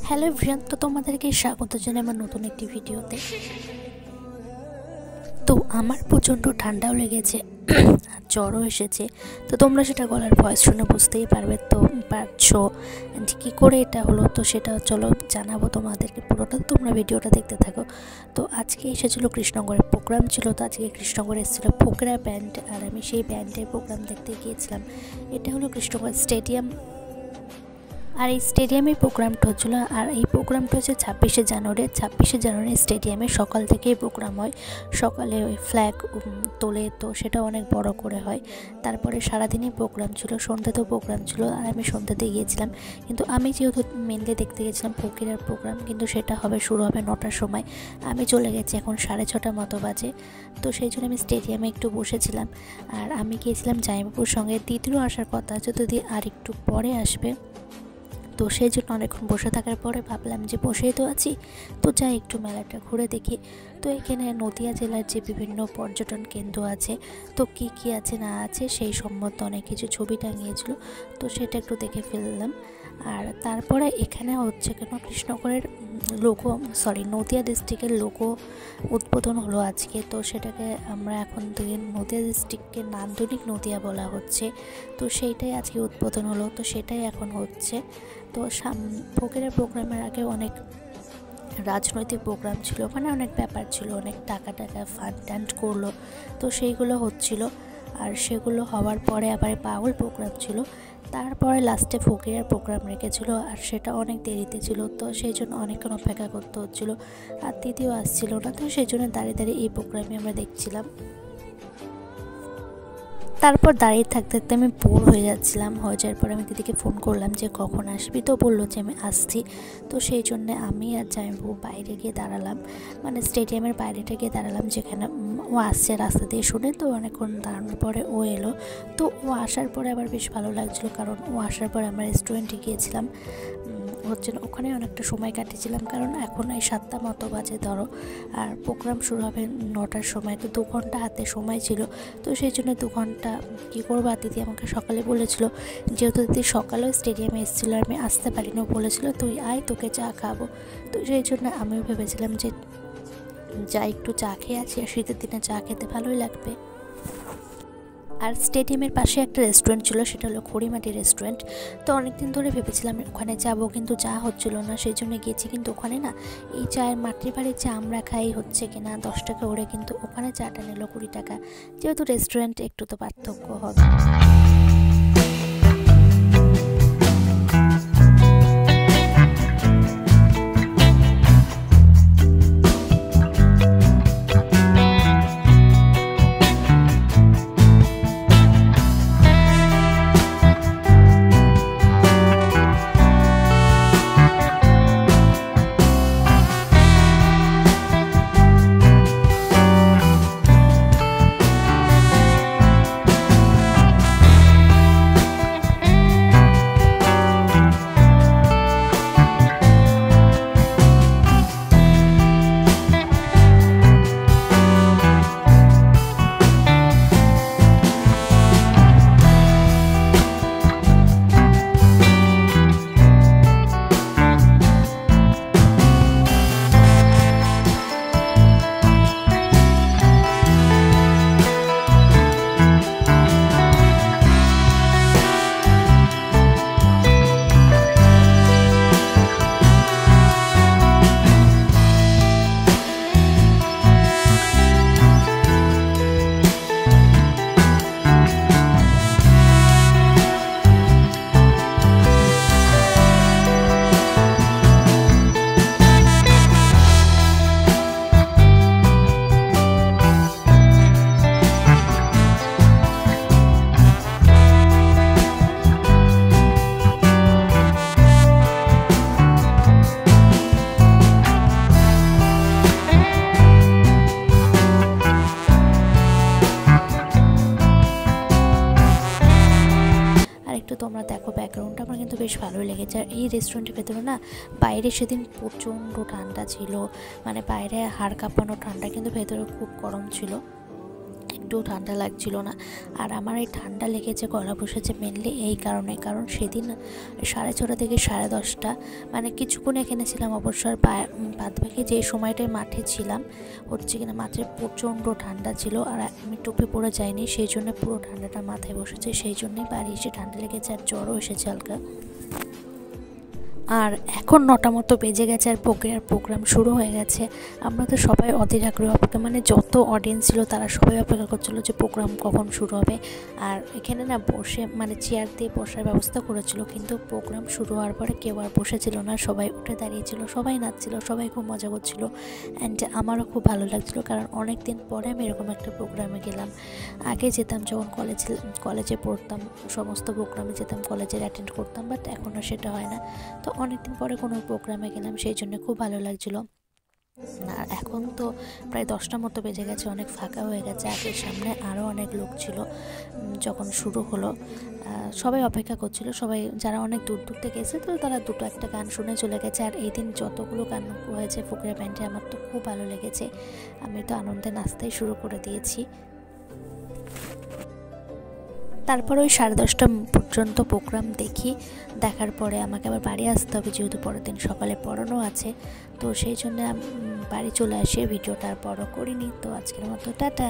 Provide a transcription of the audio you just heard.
Hello everyone, তো তোমাদেরকে স্বাগত জানাই আমার নতুন একটি ভিডিওতে। তো আমার প্রচণ্ড ঠান্ডাও লেগেছে আর জ্বরও এসেছে। তো তোমরা সেটা গলার ভয়েস শুনে বুঝতেই পারছো যে কী করে এটা হলো। তো সেটা চলো জানাবো তোমাদেরকে, পুরোটা তোমরা ভিডিওটা দেখতে থাকো। তো আজকে এসেছিলো কৃষ্ণনগরের প্রোগ্রাম ছিল। তো আজকে কৃষ্ণনগরে এসেছিলো ফোকরা ব্যান্ড, আর আমি সেই ব্যান্ডের প্রোগ্রাম দেখতে গিয়েছিলাম। এটা হলো কৃষ্ণনগর স্টেডিয়াম, আর এই স্টেডিয়ামে প্রোগ্রামটা হচ্ছিলো। আর এই প্রোগ্রামটা হচ্ছে 26শে জানুয়ারি স্টেডিয়ামে সকাল থেকেই প্রোগ্রাম হয়। সকালে ওই ফ্ল্যাগ তোলে, তো সেটা অনেক বড় করে হয়। তারপরে সারাদিনই প্রোগ্রাম ছিল, সন্ধ্যাতেও প্রোগ্রাম ছিল, আর আমি সন্ধ্যাতে গিয়েছিলাম। কিন্তু আমি যেহেতু মেনলি দেখতে গেছিলাম ফকিরার প্রোগ্রাম, কিন্তু সেটা শুরু হবে 9টার সময়। আমি চলে গেছি এখন 6:30 মতো বাজে। তো সেই জন্য আমি স্টেডিয়ামে একটু বসেছিলাম। আর আমি গিয়েছিলাম জামাইবাবুর সঙ্গে। দিদিরও আসার কথা আছে, দিদি আর একটু পরে আসবে। তো সেই জন্য অনেকক্ষণ বসে থাকার পরে ভাবলাম যে বসেই তো আছি, তো যাই একটু মেলাটা ঘুরে দেখি। তো এখানে নদিয়া জেলার যে বিভিন্ন পর্যটন কেন্দ্র আছে, তো কি কি আছে না আছে সেই সম্বন্ধে অনেক কিছু ছবি টাঙিয়েছিল, তো সেটা একটু দেখে ফেললাম। আর তারপরে এখানে হচ্ছে কেন কৃষ্ণনগরের নদিয়া ডিস্ট্রিক্টের লোগো উদ্বোধন হলো আজকে। তো সেটাকে আমরা এখন থেকে নদিয়া ডিস্ট্রিক্টকে নান্দনিক নদিয়া বলা হচ্ছে। তো সেইটাই আজকে উদ্বোধন হলো, তো সেটাই এখন হচ্ছে। তো ফকিরের প্রোগ্রামের আগে অনেক রাজনৈতিক প্রোগ্রাম ছিল, মানে অনেক ব্যাপার ছিল, অনেক টাকা ফান্ড ট্যান্ড করলো, তো সেইগুলো হচ্ছিল। আর সেগুলো হওয়ার পরে আবার বাউল প্রোগ্রাম ছিল, তারপরে লাস্টে ফকিরের প্রোগ্রাম রেখেছিল, আর সেটা অনেক দেরিতে ছিল। তো সেই জন্য অনেকক্ষণ অপেক্ষা করতে হচ্ছিলো, আর দিদিও আসছিল না। তো সেই জন্য দাঁড়িয়ে এই প্রোগ্রামে আমরা দেখছিলাম। তারপর দাঁড়িয়ে থাকতে থাকতে আমি বোর হয়ে যাওয়ার পরে আমি দিদিকে ফোন করলাম যে কখন আসবি, তো বললো যে আমি আসছি। তো সেই জন্যে আমি আর জামাইবাবু বাইরে গিয়ে দাঁড়ালাম, মানে স্টেডিয়ামের বাইরেটা গিয়ে দাঁড়ালাম, যেখানে ও আসছে রাস্তা দিয়ে শুনে। তো অনেকক্ষণ দাঁড়ানোর পরে ও এলো। তো ও আসার পরে আবার বেশ ভালো লাগছিলো, কারণ ও আসার পরে আমরা রেস্টুরেন্টে গিয়েছিলাম। ওখানে অনেকটা সময় কাটিয়েছিলাম, কারণ এখন এই 7টা মতো বাজে ধরো, আর প্রোগ্রাম শুরু হবে 9টার সময়। তো 2 ঘন্টা হাতে সময় ছিল। তো সেই জন্য 2 ঘন্টা কী করবো। আর দিদি আমাকে সকালে বলেছিল, যেহেতু দিদি সকালেও স্টেডিয়ামে এসেছিলো, আর আমি আসতে পারিনি, বলেছিল তুই আয়, তোকে চা খাবো। তো সেই জন্য আমিও ভেবেছিলাম যে যা একটু চা খেয়ে আছি, আর শীতের দিনে চা খেতে ভালোই লাগবে। আর স্টেডিয়ামের পাশে একটা রেস্টুরেন্ট ছিল, সেটা হলো খড়িমাটি রেস্টুরেন্ট। তো অনেকদিন ধরে ভেবেছিলাম ওখানে যাবো, কিন্তু চা হচ্ছিল না, সেই জন্য গিয়েছি। কিন্তু ওখানে না এই চায়ের মাটির বাড়ির চা আমরা খাই হচ্ছে কিনা 10 টাকা ওরে, কিন্তু ওখানে চাটা নিল 20 টাকা। যেহেতু রেস্টুরেন্ট একটু তো পার্থক্য হবে। তোমরা দেখো ব্যাকগ্রাউন্ডটা আমার কিন্তু বেশ ভালোই লেগেছে। আর এই রেস্টুরেন্টের ভেতরে না বাইরে সেদিন প্রচণ্ড ঠান্ডা ছিল, মানে বাইরে হাড় কাঁপানো ঠান্ডা, কিন্তু ভেতরে খুব গরম ছিল। একটুও ঠান্ডা লাগছিল না। আর আমার এই ঠান্ডা লেগেছে, গলা বসেছে মেনলি এই কারণে, কারণ সেদিন 6:30 থেকে 10:30 মানে কিছুক্ষণ এখানে ছিলাম অবসর, বাদ বাকি যে সময়টায় মাঠে ছিলাম হচ্ছে কিনা মাঠে প্রচণ্ড ঠান্ডা ছিল। আর আমি টুপি পরে যাইনি, সেই জন্য পুরো ঠান্ডাটা মাথায় বসেছে, সেই জন্যই বাড়ি এসে ঠান্ডা লেগেছে আর জ্বরও এসেছে হালকা। আর এখন 9টা মতো বেজে গেছে আর প্রোগ্রাম শুরু হয়ে গেছে। আমরা তো সবাই অধীর আগ্রহে অপেক্ষা, মানে যত অডিয়েন্স ছিল তারা সবাই অপেক্ষা করছিল যে প্রোগ্রাম কখন শুরু হবে। আর এখানে না বসে মানে চেয়ার দিয়ে বসার ব্যবস্থা করেছিল, কিন্তু প্রোগ্রাম শুরু হওয়ার পরে কেউ আর বসেছিল না, সবাই উঠে দাঁড়িয়েছিল, সবাই নাচছিল, সবাই খুব মজা করছিল। অ্যান্ড আমারও খুব ভালো লাগছিলো, কারণ অনেক দিন পরে আমি এরকম একটা প্রোগ্রামে গেলাম। আগে যেতাম যখন কলেজে পড়তাম, সমস্ত প্রোগ্রামে যেতাম, কলেজের অ্যাটেন্ড করতাম, বাট এখন আর সেটা হয় না। তো অনেকদিন পরে কোনো প্রোগ্রামে গেলাম, সেই জন্য খুব ভালো লাগছিলো। আর এখন তো প্রায় 10টা মতো বেজে গেছে, অনেক ফাঁকা হয়ে গেছে। আগের সামনে আরও অনেক লোক ছিল যখন শুরু হলো, সবাই অপেক্ষা করছিল, সবাই যারা অনেক দূর দূর থেকে এসে তো তারা দুটো একটা গান শুনে চলে গেছে। আর এই দিন যতগুলো গান হয়েছে ফকিরা ব্যান্ডে আমার তো খুব ভালো লেগেছে, আমি তো আনন্দে নাচতেই শুরু করে দিয়েছি। তারপর ওই 10:30 পর্যন্ত প্রোগ্রাম দেখার পরে আমাকে আবার বাড়ি আসতে হবে, যেহেতু পরের দিন সকালে পড়ানো আছে। তো সেই জন্য বাড়ি চলে আসে, ভিডিওটা আর বড় করিনি। তো আজকের মতো টাটা।